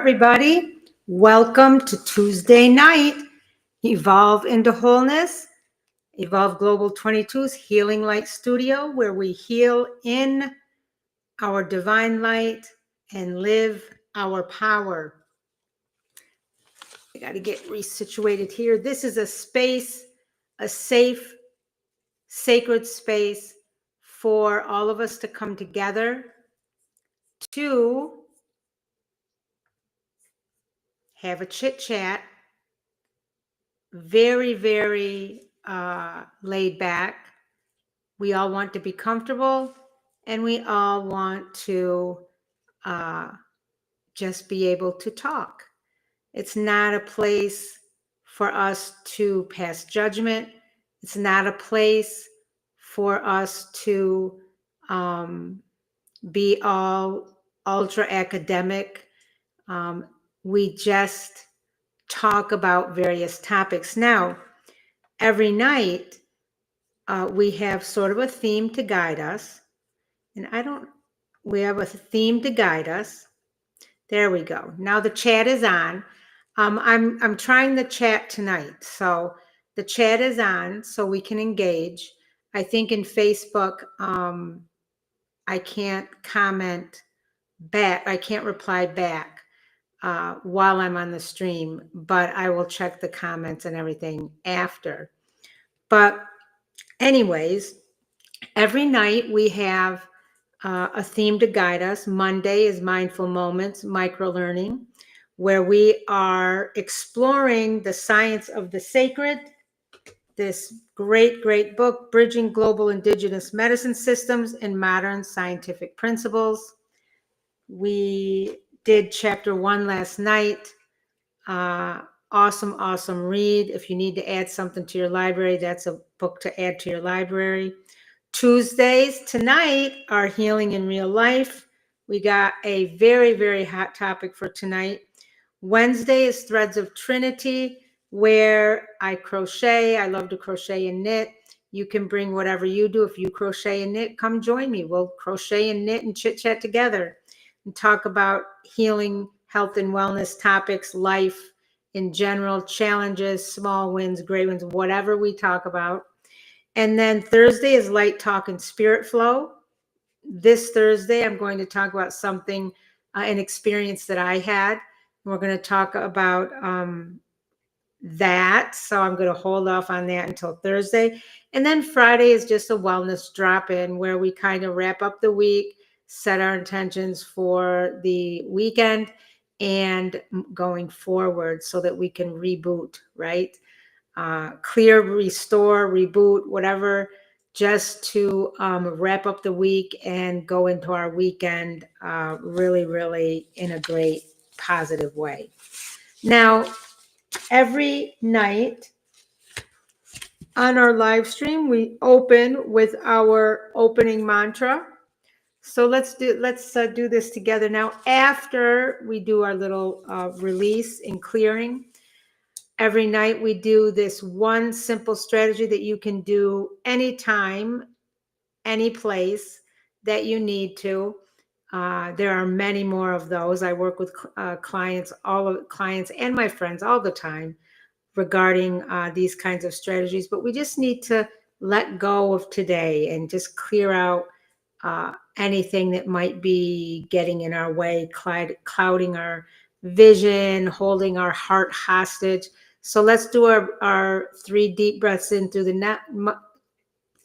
everybody. Welcome to Tuesday night, Evolve into Wholeness, Evolve Global 22's Healing Light Studio, where we heal in our divine light and live our power. I got to get resituated here. This is a space, a safe, sacred space for all of us to come together to have a chit chat, very, very laid back. We all want to be comfortable, and we all want to just be able to talk. It's not a place for us to pass judgment. It's not a place for us to be all ultra academic. We just talk about various topics. Now, every night, we have sort of a theme to guide us. And we have a theme to guide us. There we go. Now the chat is on. I'm trying the chat tonight. So the chat is on so we can engage. I think in Facebook, I can't comment back. I can't reply back while I'm on the stream, but I will check the comments and everything after. But anyways, every night we have a theme to guide us. Monday is Mindful Moments, Micro-Learning, where we are exploring the science of the sacred, this great, great book, Bridging Global Indigenous Medicine Systems and Modern Scientific Principles. We did chapter 1 last night. Awesome, awesome read. If you need to add something to your library, that's a book to add to your library. Tuesdays tonight are Healing in Real Life. We got a very, very hot topic for tonight. Wednesday is Threads of Trinity, where I crochet. I love to crochet and knit. You can bring whatever you do. If you crochet and knit, come join me. We'll crochet and knit and chit chat together and talk about healing, health and wellness topics, life in general, challenges, small wins, great wins, whatever we talk about. And then Thursday is Light Talk and Spirit Flow. This Thursday, I'm going to talk about something, an experience that I had. We're going to talk about that. So I'm going to hold off on that until Thursday. And then Friday is just a wellness drop-in where we kind of wrap up the week, set our intentions for the weekend and going forward so that we can reboot, right? Clear, restore, reboot, whatever, just to wrap up the week and go into our weekend really, really in a great positive way. Now, every night on our live stream, we open with our opening mantra. So let's do this together now. After we do our little release and clearing, every night we do this one simple strategy that you can do anytime, any place that you need to. There are many more of those. I work with clients and my friends all the time regarding these kinds of strategies, but we just need to let go of today and just clear out anything that might be getting in our way, clouding our vision, holding our heart hostage. So let's do our 3 deep breaths in through the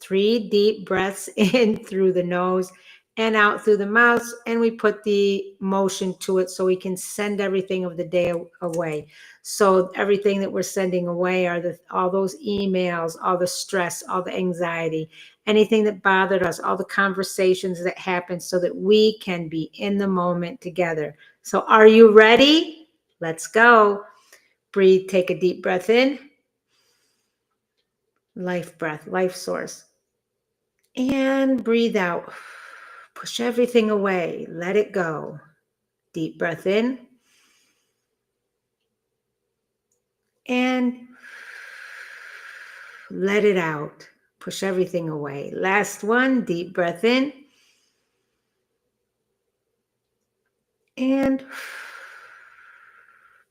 3 deep breaths in through the nose and out through the mouth. And we put the motion to it so we can send everything of the day away. So everything that we're sending away are all those emails, all the stress, all the anxiety, anything that bothered us, all the conversations that happened so that we can be in the moment together. So are you ready? Let's go. Breathe, take a deep breath in. Life breath, life source. And breathe out. Push everything away. Let it go. Deep breath in. And let it out. Push everything away. Last one, deep breath in. And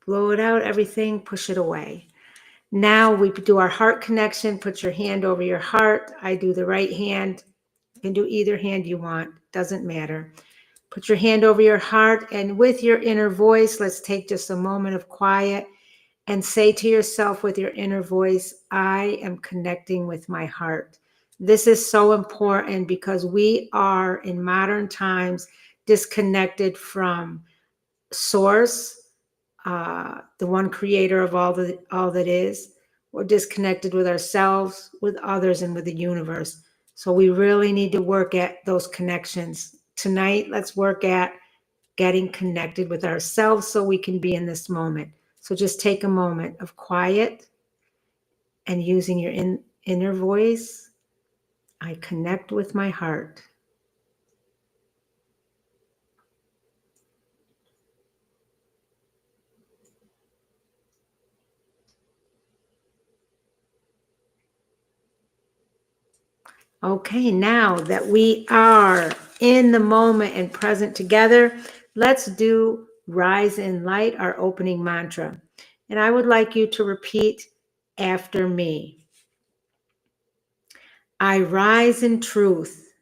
blow it out, everything, push it away. Now we do our heart connection. Put your hand over your heart. I do the right hand. You can do either hand you want, doesn't matter. Put your hand over your heart, and with your inner voice, let's take just a moment of quiet and say to yourself with your inner voice, I am connecting with my heart. This is so important because we are in modern times disconnected from source, the one creator of all that is. We're disconnected with ourselves, with others, and with the universe. So we really need to work at those connections. Tonight, let's work at getting connected with ourselves so we can be in this moment. So just take a moment of quiet and using your inner voice. I connect with my heart. Okay, now that we are in the moment and present together, let's do Rise in Light, our opening mantra. And I would like you to repeat after me. I rise in truth.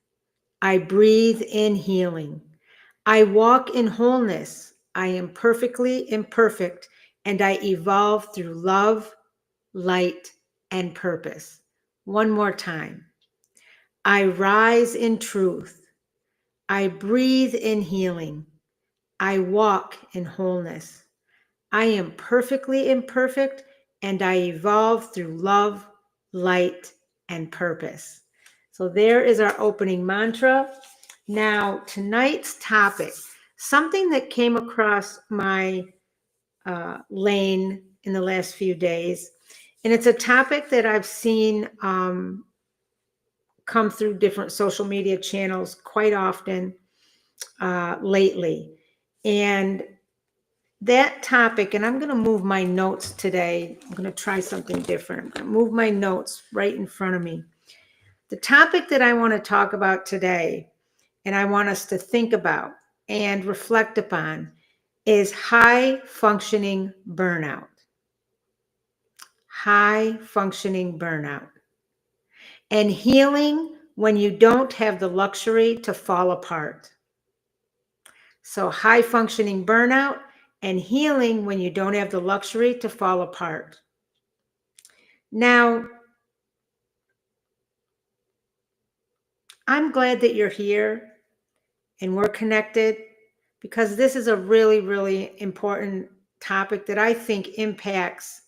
I breathe in healing. I walk in wholeness. I am perfectly imperfect, and I evolve through love, light, and purpose. One more time. I rise in truth. I breathe in healing. I walk in wholeness. I am perfectly imperfect, and I evolve through love, light, and purpose. So there is our opening mantra. Now, tonight's topic, something that came across my lane in the last few days, and it's a topic that I've seen come through different social media channels quite often lately. And that topic, and I'm going to move my notes today. I'm going to try something different. I'm going to move my notes right in front of me. The topic that I want to talk about today, and I want us to think about and reflect upon, is high functioning burnout. High functioning burnout. And healing when you don't have the luxury to fall apart. So high functioning burnout and healing when you don't have the luxury to fall apart. Now, I'm glad that you're here and we're connected because this is a really, really important topic that I think impacts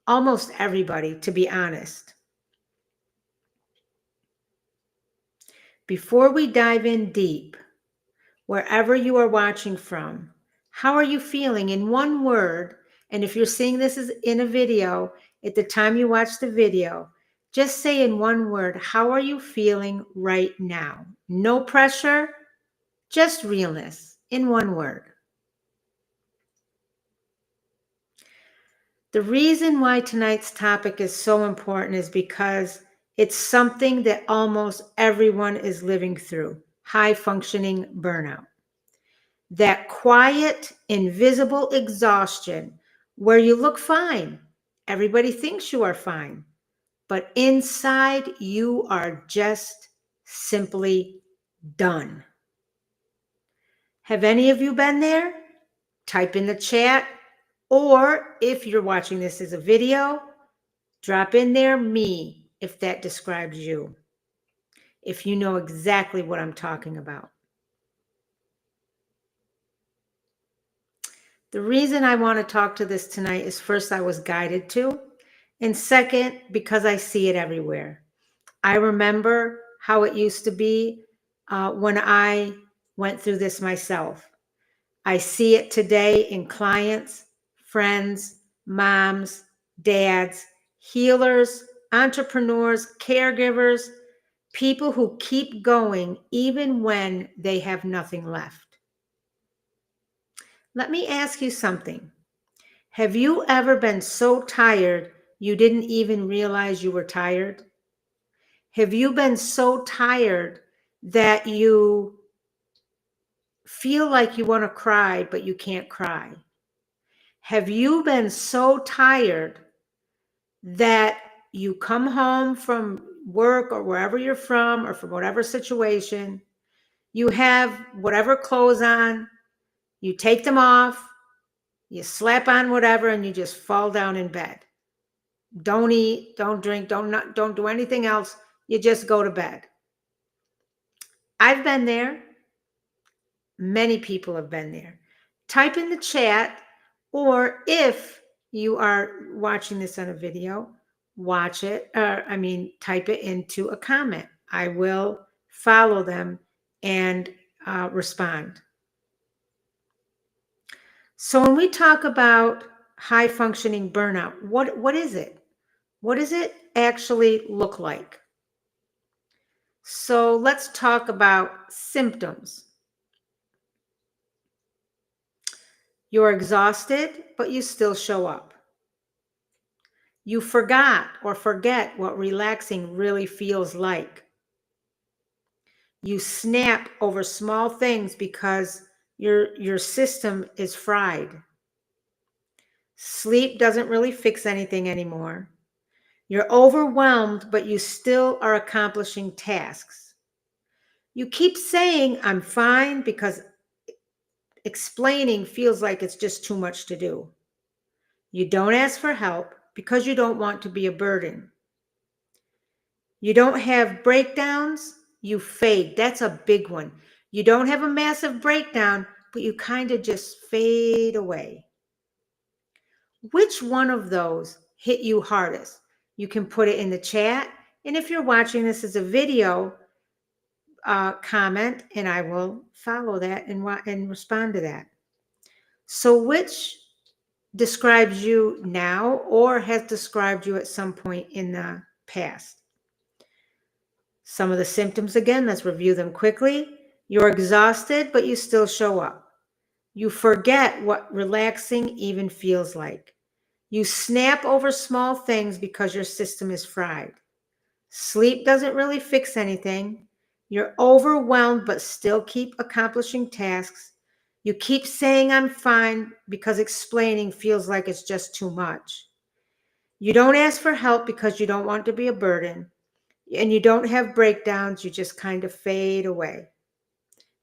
almost everybody, to be honest. Before we dive in deep, wherever you are watching from, how are you feeling in one word? And if you're seeing this as in a video, at the time you watch the video, just say in one word, how are you feeling right now? No pressure, just realness in one word. The reason why tonight's topic is so important is because it's something that almost everyone is living through, high functioning burnout. That quiet, invisible exhaustion where you look fine. Everybody thinks you are fine, but inside you are just simply done. Have any of you been there? Type in the chat, or if you're watching this as a video, drop in there me if that describes you, if you know exactly what I'm talking about. The reason I want to talk to this tonight is first, I was guided to, and second, because I see it everywhere. I remember how it used to be when I went through this myself. I see it today in clients, friends, moms, dads, healers, entrepreneurs, caregivers, people who keep going even when they have nothing left. Let me ask you something. Have you ever been so tired you didn't even realize you were tired? Have you been so tired that you feel like you want to cry, but you can't cry? Have you been so tired that you come home from work or wherever you're from or from whatever situation, you have whatever clothes on, you take them off, you slap on whatever, and you just fall down in bed. Don't eat, don't drink, don't do anything else. You just go to bed. I've been there. Many people have been there. Type in the chat, or if you are watching this on a video, watch it, type it into a comment. I will follow them and respond. So when we talk about high functioning burnout, what is it? What does it actually look like? So let's talk about symptoms. You're exhausted, but you still show up. You forgot or forget what relaxing really feels like. You snap over small things because your system is fried. Sleep doesn't really fix anything anymore. You're overwhelmed, but you still are accomplishing tasks. You keep saying, I'm fine, because explaining feels like it's just too much to do. You don't ask for help because you don't want to be a burden. You don't have breakdowns, you fade. That's a big one. You don't have a massive breakdown, but you kind of just fade away. Which one of those hit you hardest? You can put it in the chat. And if you're watching this as a video, comment, and I will follow that and respond to that. So which describes you now or has described you at some point in the past? Some of the symptoms, again, let's review them quickly. You're exhausted, but you still show up. You forget what relaxing even feels like. You snap over small things because your system is fried. Sleep doesn't really fix anything. You're overwhelmed, but still keep accomplishing tasks. You keep saying, I'm fine, because explaining feels like it's just too much. You don't ask for help because you don't want to be a burden. And you don't have breakdowns, you just kind of fade away.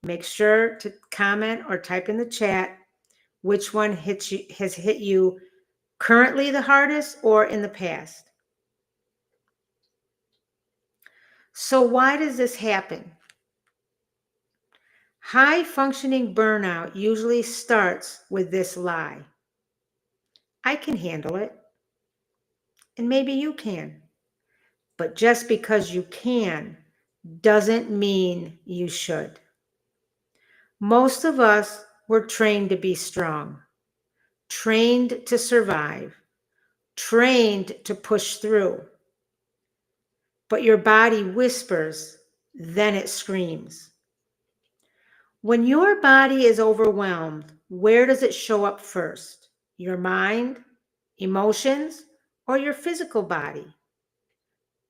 Make sure to comment or type in the chat which one has hit you currently the hardest or in the past. So why does this happen? High functioning burnout usually starts with this lie. I can handle it, and maybe you can. But just because you can doesn't mean you should. Most of us were trained to be strong, trained to survive, trained to push through. But your body whispers, then it screams. When your body is overwhelmed, where does it show up first? Your mind, emotions, or your physical body?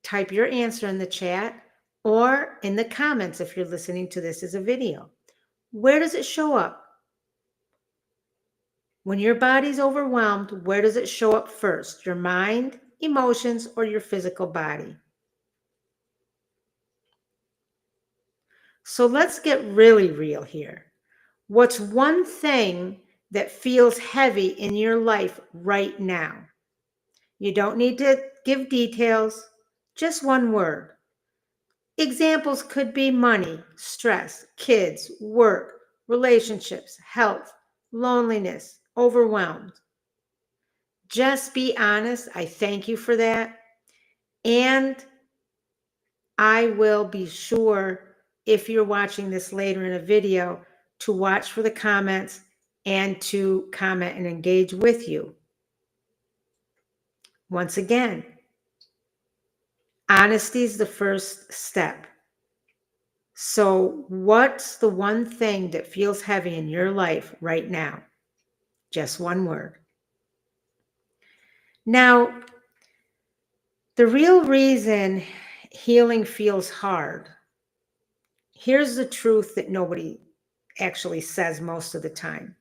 Type your answer in the chat or in the comments if you're listening to this as a video. Where does it show up? When your body's overwhelmed, where does it show up first? Your mind, emotions, or your physical body? So let's get really real here. What's one thing that feels heavy in your life right now? You don't need to give details, just one word. Examples could be money, stress, kids, work, relationships, health, loneliness, overwhelmed. Just be honest. I thank you for that. And I will be sure, if you're watching this later in a video, to watch for the comments and to comment and engage with you. Once again, honesty is the first step. So what's the one thing that feels heavy in your life right now? Just one word. Now, the real reason healing feels hard, here's the truth that nobody actually says most of the time.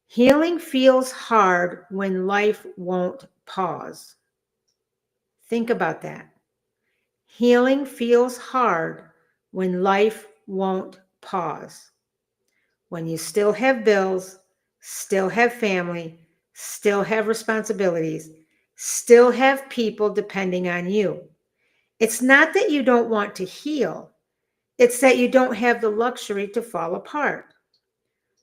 Healing feels hard when life won't pause. Think about that. Healing feels hard when life won't pause. When you still have bills, still have family, still have responsibilities, still have people depending on you. It's not that you don't want to heal, it's that you don't have the luxury to fall apart.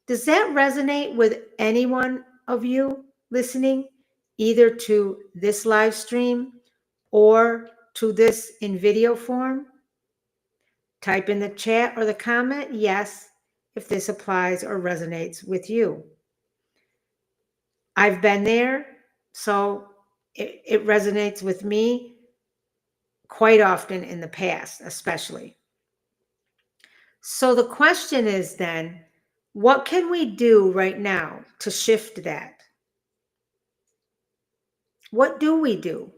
Does that resonate with any one of you listening, either to this live stream or to this in video form? Type in the chat or the comment yes if this applies or resonates with you. I've been there, so it resonates with me quite often in the past, especially. So the question is then, what can we do right now to shift that? What do we do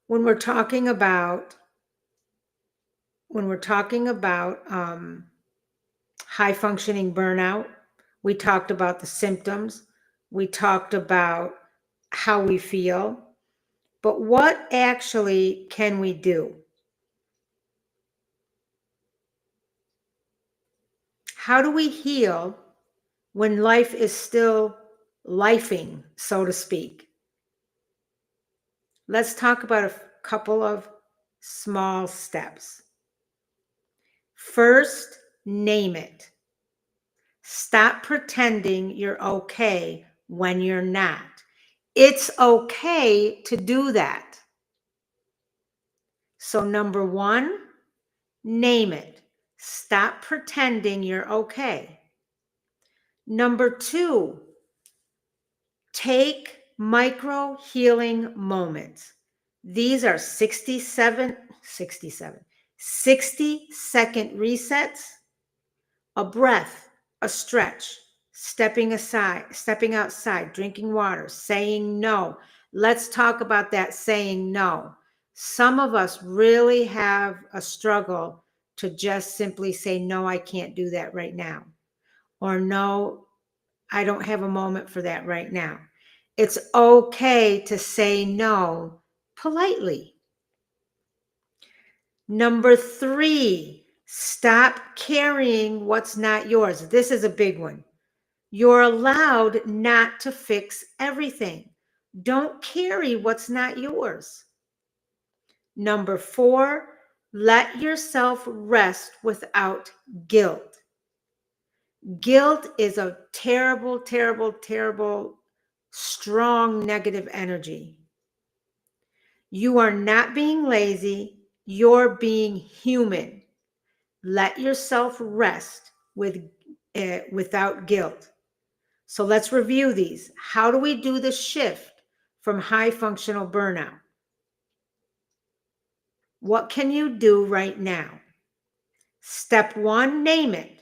when we're talking about high functioning burnout? We talked about the symptoms. We talked about how we feel. But what actually can we do? How do we heal when life is still lifing, so to speak? Let's talk about a couple of small steps. First, name it. Stop pretending you're okay when you're not. It's okay to do that. So, number one, name it. Stop pretending you're okay. Number two, take micro healing moments. These are 60 second resets, a breath, a stretch, stepping outside, drinking water, saying no. Let's talk about that saying no. Some of us really have a struggle to just simply say, no, I can't do that right now. Or no, I don't have a moment for that right now. It's okay to say no politely. Number three, stop carrying what's not yours. This is a big one. You're allowed not to fix everything. Don't carry what's not yours. Number four, let yourself rest without guilt. Guilt is a terrible, terrible, terrible, strong negative energy. You are not being lazy. You're being human. Let yourself rest without guilt. So let's review these. How do we do the shift from high functional burnout? What can you do right now? Step one, name it.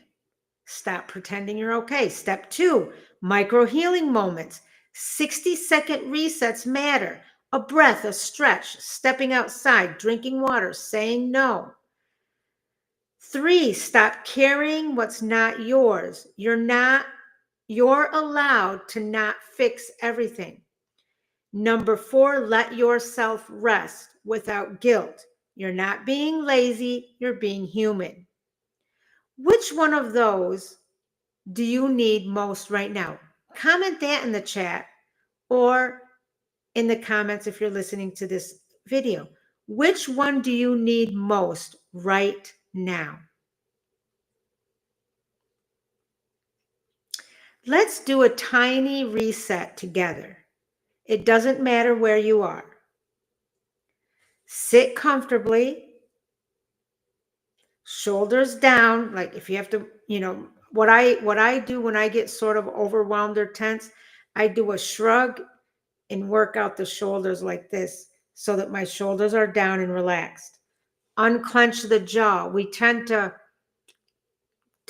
Stop pretending you're okay. Step two, micro healing moments. 60-second resets matter. A breath, a stretch, stepping outside, drinking water, saying no. Three, stop carrying what's not yours. You're allowed to not fix everything. Number four, let yourself rest without guilt. You're not being lazy, you're being human. Which one of those do you need most right now? Comment that in the chat or in the comments if you're listening to this video. Which one do you need most right now? Let's do a tiny reset together. It doesn't matter where you are. Sit comfortably, shoulders down, like if you have to, what I do when I get sort of overwhelmed or tense, I do a shrug and work out the shoulders like this so that my shoulders are down and relaxed. Unclench the jaw. We tend to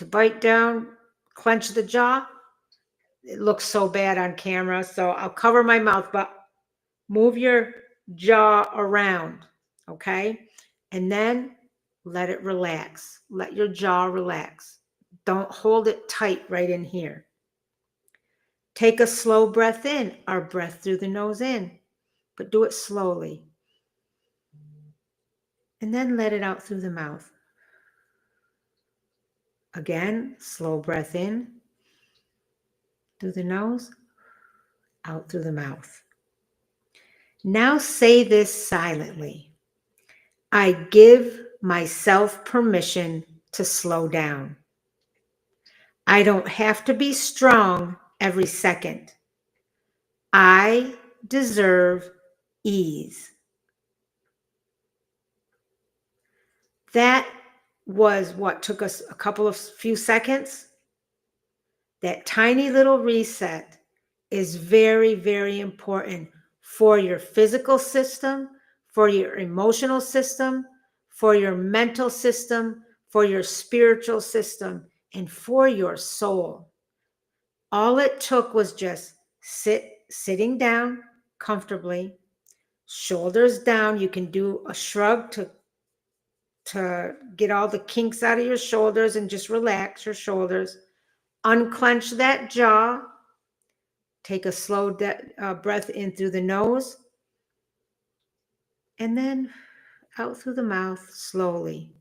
bite down, clench the jaw. It looks so bad on camera, so I'll cover my mouth, but move your jaw around, okay? And then let it relax. Let your jaw relax. Don't hold it tight right in here. Take a slow breath in, our breath through the nose in, but do it slowly. And then let it out through the mouth. Again, slow breath in through the nose, out through the mouth. Now say this silently. I give myself permission to slow down. I don't have to be strong every second. I deserve ease. That was what took us a few seconds. That tiny little reset is very, very important for your physical system, for your emotional system, for your mental system, for your spiritual system, and for your soul. All it took was just sitting down comfortably, shoulders down. You can do a shrug to get all the kinks out of your shoulders and just relax your shoulders. Unclench that jaw. Take a slow breath in through the nose and then out through the mouth slowly.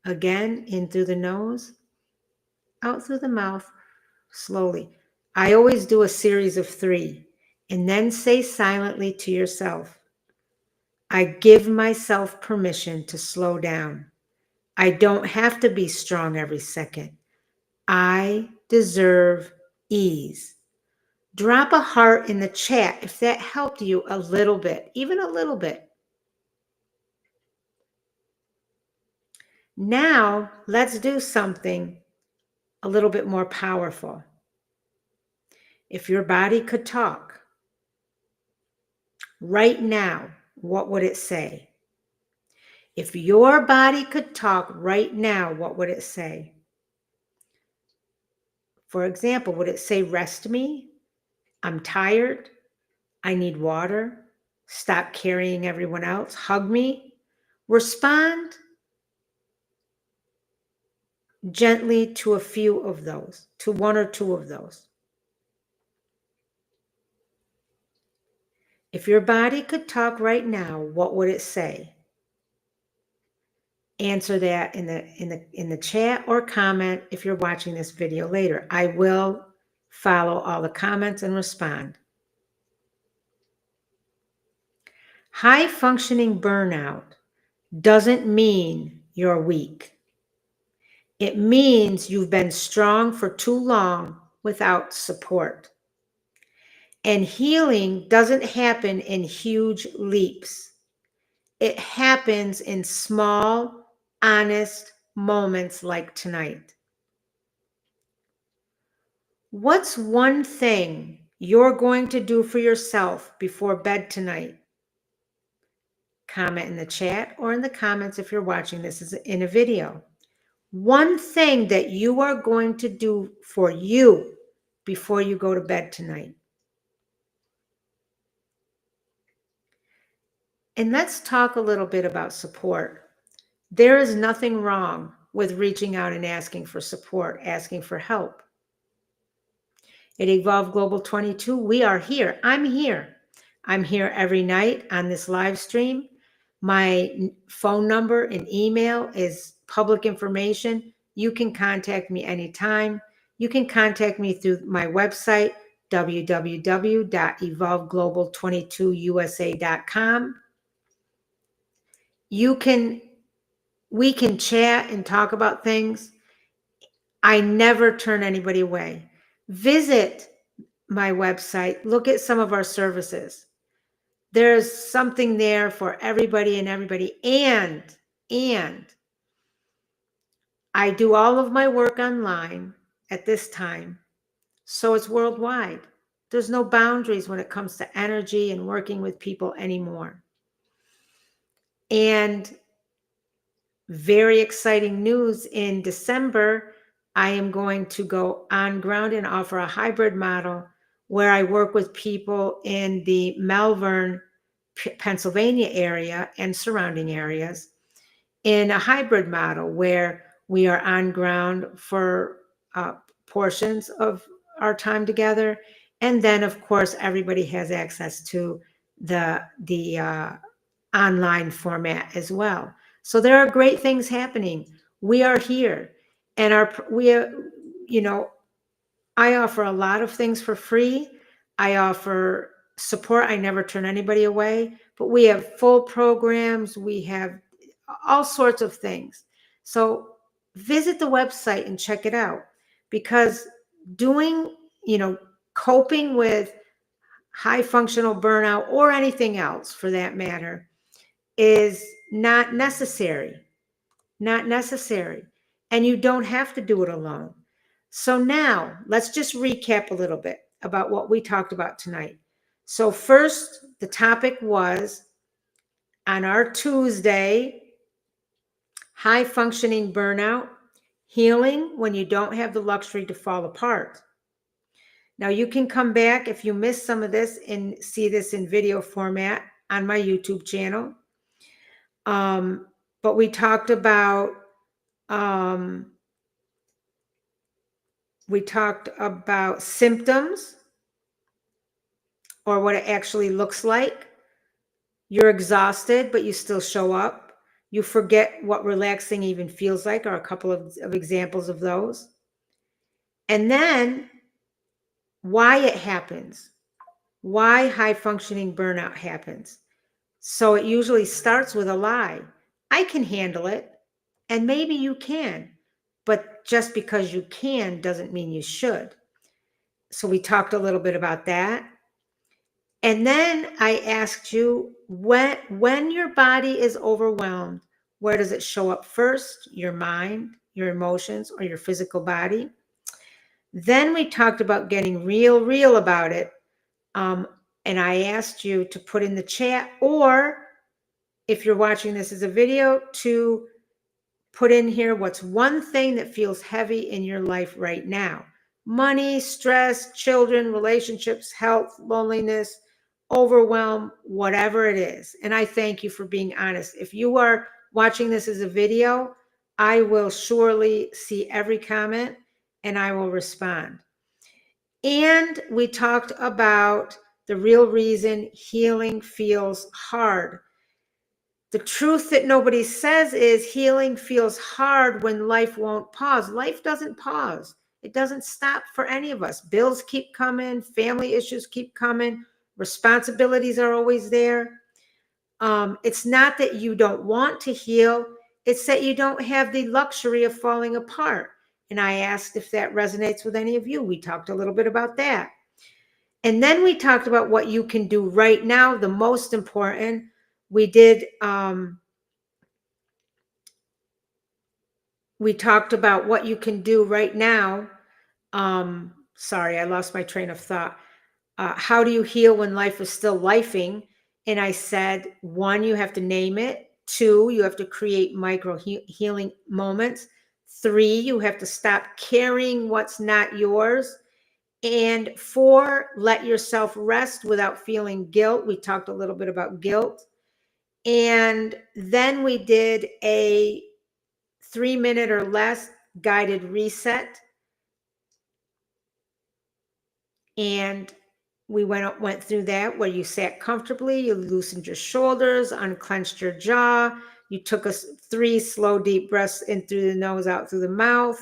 Again, in through the nose, out through the mouth slowly. I always do a series of 3 and then say silently to yourself, I give myself permission to slow down. I don't have to be strong every second. I deserve ease. Drop a heart in the chat if that helped you a little bit, even a little bit. Now, let's do something a little bit more powerful. If your body could talk right now, what would it say? If your body could talk right now, what would it say? For example, would it say, rest me? I'm tired. I need water. Stop carrying everyone else. Hug me. Respond gently to a few of those, to 1 or 2 of those. If your body could talk right now, what would it say? Answer that in the chat or comment if you're watching this video later. I will follow all the comments and respond. High functioning burnout doesn't mean you're weak. It means you've been strong for too long without support. And healing doesn't happen in huge leaps. It happens in small, honest moments like tonight. What's one thing you're going to do for yourself before bed tonight? Comment in the chat or in the comments if you're watching this in a video. One thing that you are going to do for you before you go to bed tonight. And let's talk a little bit about support. There is nothing wrong with reaching out and asking for support, asking for help. At Evolve Global 22, we are here. I'm here. I'm here every night on this live stream. My phone number and email is public information. You can contact me anytime. You can contact me through my website, www.evolveglobal22usa.com. We can chat and talk about things. I never turn anybody away. Visit my website, look at some of our services. There's something there for everybody and everybody. And I do all of my work online at this time. So it's worldwide. There's no boundaries when it comes to energy and working with people anymore. And very exciting news, in December, I am going to go on ground and offer a hybrid model where I work with people in the Malvern, Pennsylvania area and surrounding areas in a hybrid model where we are on ground for portions of our time together, And then, of course, everybody has access to the online format as well. So there are great things happening. We are here, and you know, I offer a lot of things for free. I offer support. I never turn anybody away, but we have full programs. We have all sorts of things. So visit the website and check it out, because doing, coping with high functional burnout or anything else for that matter is not necessary. Not necessary. And you don't have to do it alone. So now let's just recap a little bit about what we talked about tonight. So, first, the topic was on our Tuesday, high functioning burnout, healing when you don't have the luxury to fall apart. Now, you can come back if you missed some of this and see this in video format on my YouTube channel. But we talked about symptoms, or what it actually looks like. You're exhausted, but you still show up. You forget what relaxing even feels like, or a couple of examples of those. And then why it happens, why high functioning burnout happens. So it usually starts with a lie. I can handle it. And maybe you can, but just because you can doesn't mean you should. So we talked a little bit about that. And then I asked you, when your body is overwhelmed, where does it show up first? Your mind, your emotions, or your physical body? Then we talked about getting real about it. And I asked you to put in the chat, or if you're watching this as a video, to put in here what's one thing that feels heavy in your life right now. Money, stress, children, relationships, health, loneliness, overwhelm, whatever it is. And I thank you for being honest. If you are watching this as a video, I will surely see every comment and I will respond. And we talked about the real reason healing feels hard. The truth that nobody says is healing feels hard when life won't pause. Life doesn't pause. It doesn't stop for any of us. Bills keep coming, family issues keep coming, responsibilities are always there. It's not that you don't want to heal, it's that you don't have the luxury of falling apart. And I asked if that resonates with any of you. We talked a little bit about that. And then we talked about what you can do right now, the most important. We talked about what you can do right now. Sorry, I lost my train of thought. How do you heal when life is still lifing? And I said, 1, you have to name it. 2, you have to create micro healing moments. 3, you have to stop carrying what's not yours. And 4, let yourself rest without feeling guilt. We talked a little bit about guilt. And then we did a 3-minute or less guided reset. And we went through that, where you sat comfortably, you loosened your shoulders, unclenched your jaw. You took 3 slow, deep breaths in through the nose, out through the mouth.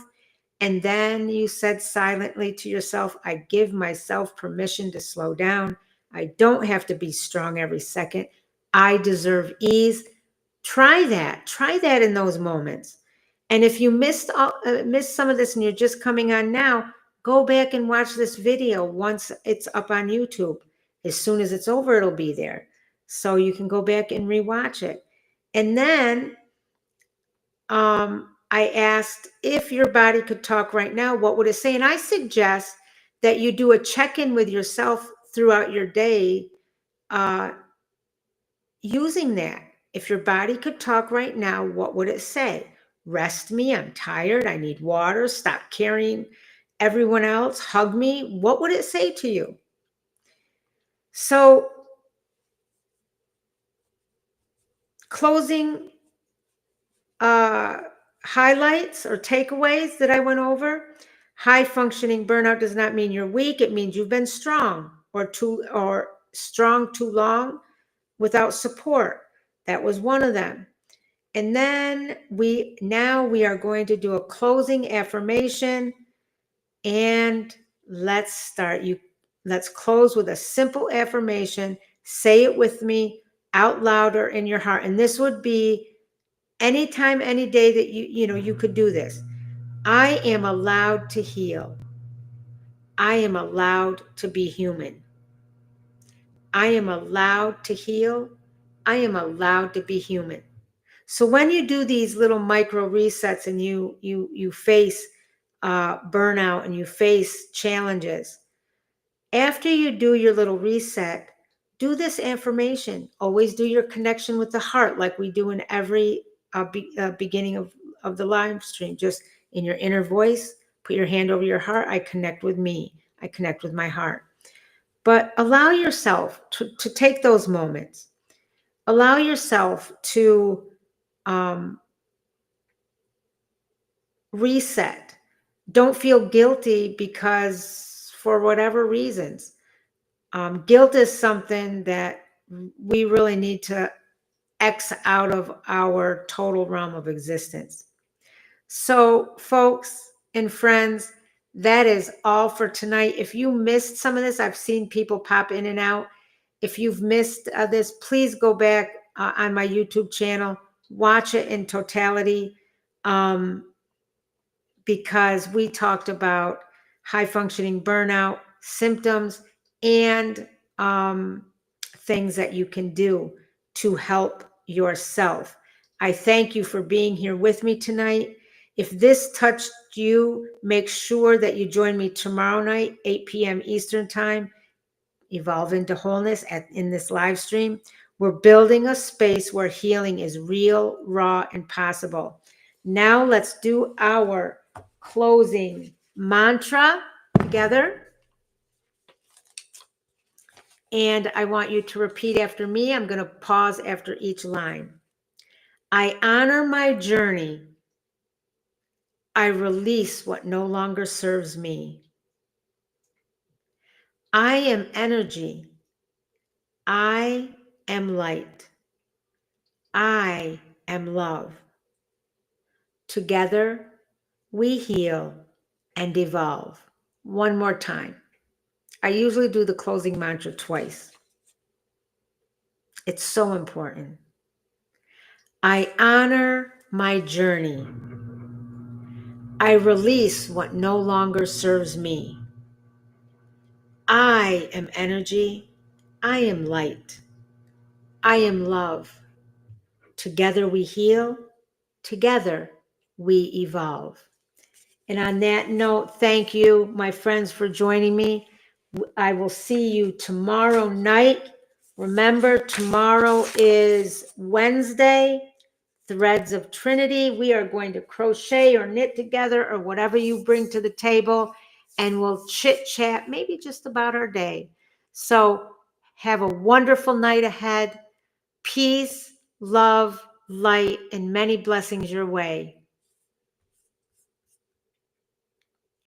And then you said silently to yourself, I give myself permission to slow down. I don't have to be strong every second. I deserve ease. Try that. Try that in those moments. And if you missed some of this and you're just coming on now, go back and watch this video once it's up on YouTube. As soon as it's over, it'll be there. So you can go back and rewatch it. And then I asked, if your body could talk right now, what would it say? And I suggest that you do a check-in with yourself throughout your day using that. If your body could talk right now, what would it say? Rest me, I'm tired, I need water, stop carrying everyone else, hug me. What would it say to you? So, closing highlights or takeaways that I went over. High functioning burnout does not mean you're weak. It means you've been strong or strong too long without support. That was one of them. And then we are going to do a closing affirmation, and let's start. Let's close with a simple affirmation. Say it with me out loud or in your heart. And this would be anytime, any day that you could do this. I am allowed to heal. I am allowed to be human. I am allowed to heal. I am allowed to be human. So when you do these little micro resets and you face burnout and you face challenges, after you do your little reset, do this affirmation. Always do your connection with the heart, like we do in every beginning of the live stream. Just in your inner voice, put your hand over your heart. I connect with me. I connect with my heart. But allow yourself to take those moments. Allow yourself to reset. Don't feel guilty because for whatever reasons. Guilt is something that we really need to X out of our total realm of existence. So, folks and friends, that is all for tonight. If you missed some of this, I've seen people pop in and out. If you've missed this, please go back on my YouTube channel, watch it in totality, because we talked about high functioning burnout symptoms and things that you can do to help yourself. I thank you for being here with me tonight. If this touched you, make sure that you join me tomorrow night, 8 p.m. Eastern Time, Evolve into Wholeness in this live stream. We're building a space where healing is real, raw, and possible. Now let's do our closing mantra together. And I want you to repeat after me. I'm going to pause after each line. I honor my journey. I release what no longer serves me. I am energy. I am light. I am love. Together, we heal and evolve. One more time. I usually do the closing mantra twice. It's so important. I honor my journey. I release what no longer serves me. I am energy. I am light. I am love. Together we heal. Together we evolve. And on that note, thank you, my friends, for joining me. I will see you tomorrow night. Remember, tomorrow is Wednesday, Threads of Trinity. We are going to crochet or knit together or whatever you bring to the table, and we'll chit chat maybe just about our day. So have a wonderful night ahead. Peace, love, light, and many blessings your way.